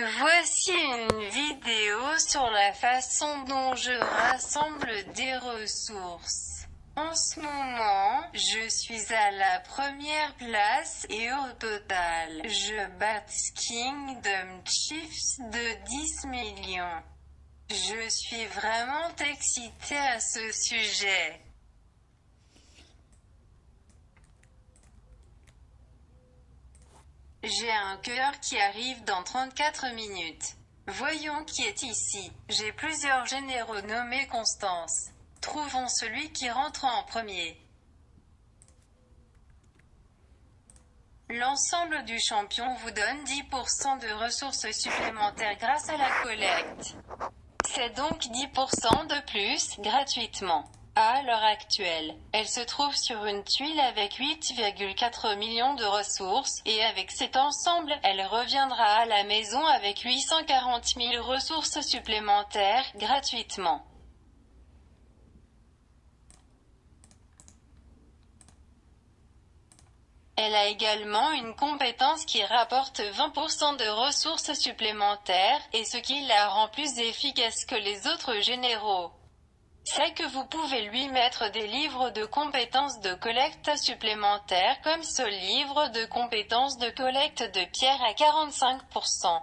Voici une vidéo sur la façon dont je rassemble des ressources. En ce moment, je suis à la première place et au total, je bats Kingdom Chiefs de 10 millions. Je suis vraiment excité à ce sujet. J'ai un cœur qui arrive dans 34 minutes. Voyons qui est ici. J'ai plusieurs généraux nommés Constance. Trouvons celui qui rentre en premier. L'ensemble du champion vous donne 10% de ressources supplémentaires grâce à la collecte. C'est donc 10% de plus, gratuitement. À l'heure actuelle, elle se trouve sur une tuile avec 8,4 millions de ressources, et avec cet ensemble, elle reviendra à la maison avec 840 000 ressources supplémentaires, gratuitement. Elle a également une compétence qui rapporte 20% de ressources supplémentaires, et ce qui la rend plus efficace que les autres généraux. C'est que vous pouvez lui mettre des livres de compétences de collecte supplémentaires comme ce livre de compétences de collecte de pierres à 45%.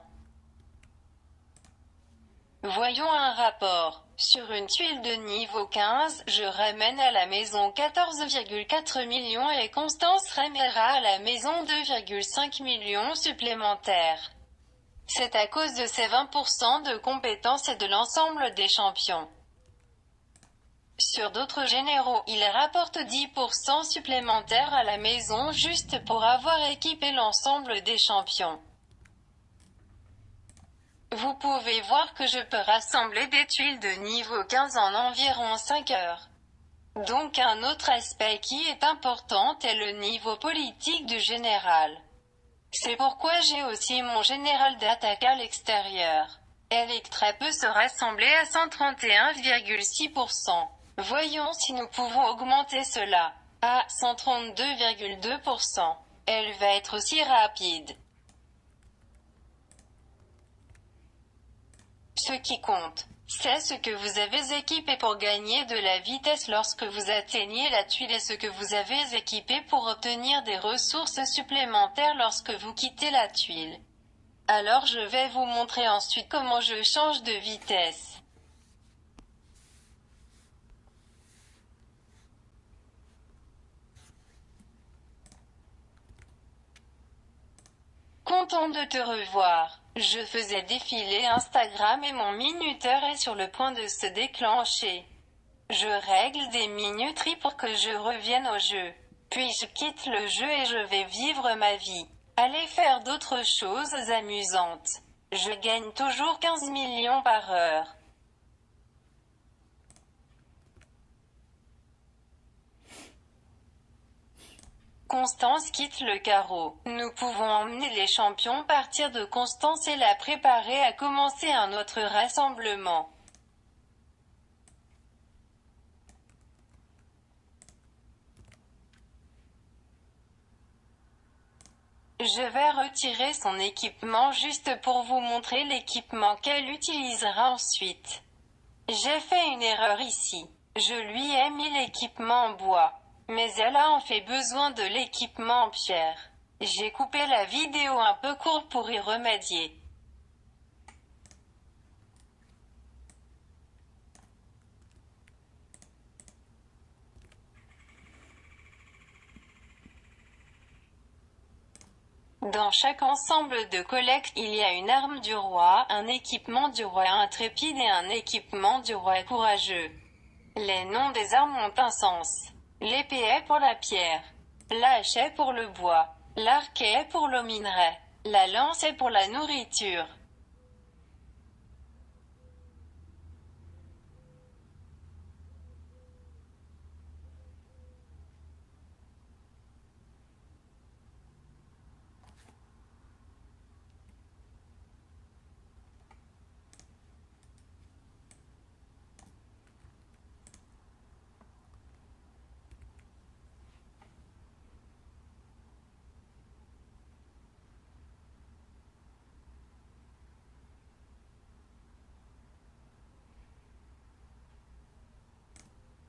Voyons un rapport. Sur une tuile de niveau 15, je ramène à la maison 14,4 millions et Constance ramènera à la maison 2,5 millions supplémentaires. C'est à cause de ces 20% de compétences et de l'ensemble des champions. Sur d'autres généraux, il rapporte 10% supplémentaires à la maison juste pour avoir équipé l'ensemble des champions. Vous pouvez voir que je peux rassembler des tuiles de niveau 15 en environ 5 heures. Donc un autre aspect qui est important est le niveau politique du général. C'est pourquoi j'ai aussi mon général d'attaque à l'extérieur. Electra peut se rassembler à 131,6%. Voyons si nous pouvons augmenter cela à 132,2%. Elle va être aussi rapide. Ce qui compte, c'est ce que vous avez équipé pour gagner de la vitesse lorsque vous atteignez la tuile et ce que vous avez équipé pour obtenir des ressources supplémentaires lorsque vous quittez la tuile. Alors je vais vous montrer ensuite comment je change de vitesse. Content de te revoir. Je faisais défiler Instagram et mon minuteur est sur le point de se déclencher. Je règle des minuteries pour que je revienne au jeu. Puis je quitte le jeu et je vais vivre ma vie. Aller faire d'autres choses amusantes. Je gagne toujours 15 millions par heure. Constance quitte le carreau. Nous pouvons emmener les champions partir de Constance et la préparer à commencer un autre rassemblement. Je vais retirer son équipement juste pour vous montrer l'équipement qu'elle utilisera ensuite. J'ai fait une erreur ici. Je lui ai mis l'équipement en bois. Mais elle a en fait besoin de l'équipement en pierre. J'ai coupé la vidéo un peu courte pour y remédier. Dans chaque ensemble de collecte, il y a une arme du roi, un équipement du roi intrépide et un équipement du roi courageux. Les noms des armes ont un sens. L'épée est pour la pierre. La hache est pour le bois. L'arc est pour le minerai. La lance est pour la nourriture.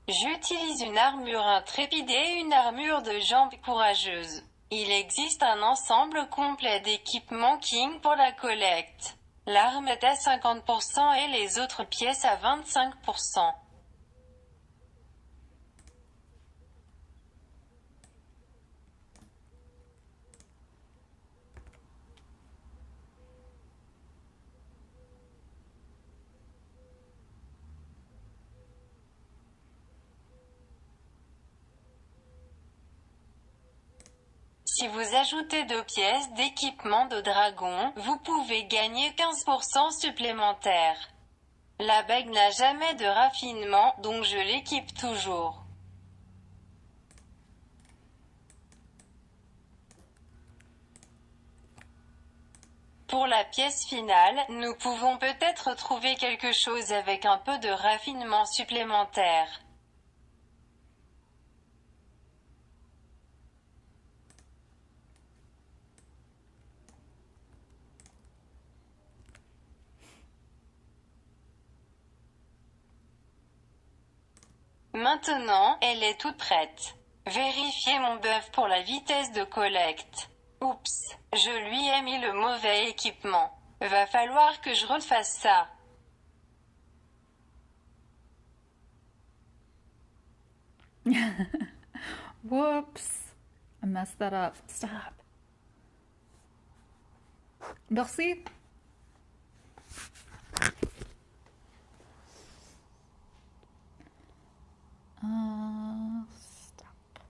J'utilise une armure intrépide et une armure de jambes courageuses. Il existe un ensemble complet d'équipements King pour la collecte. L'arme est à 50% et les autres pièces à 25%. Si vous ajoutez 2 pièces d'équipement de dragon, vous pouvez gagner 15% supplémentaire. La bague n'a jamais de raffinement, donc je l'équipe toujours. Pour la pièce finale, nous pouvons peut-être trouver quelque chose avec un peu de raffinement supplémentaire. Maintenant, elle est toute prête. Vérifiez mon bœuf pour la vitesse de collecte. Oups, je lui ai mis le mauvais équipement. Va falloir que je refasse ça. Whoops. I messed that up. Stop. Merci.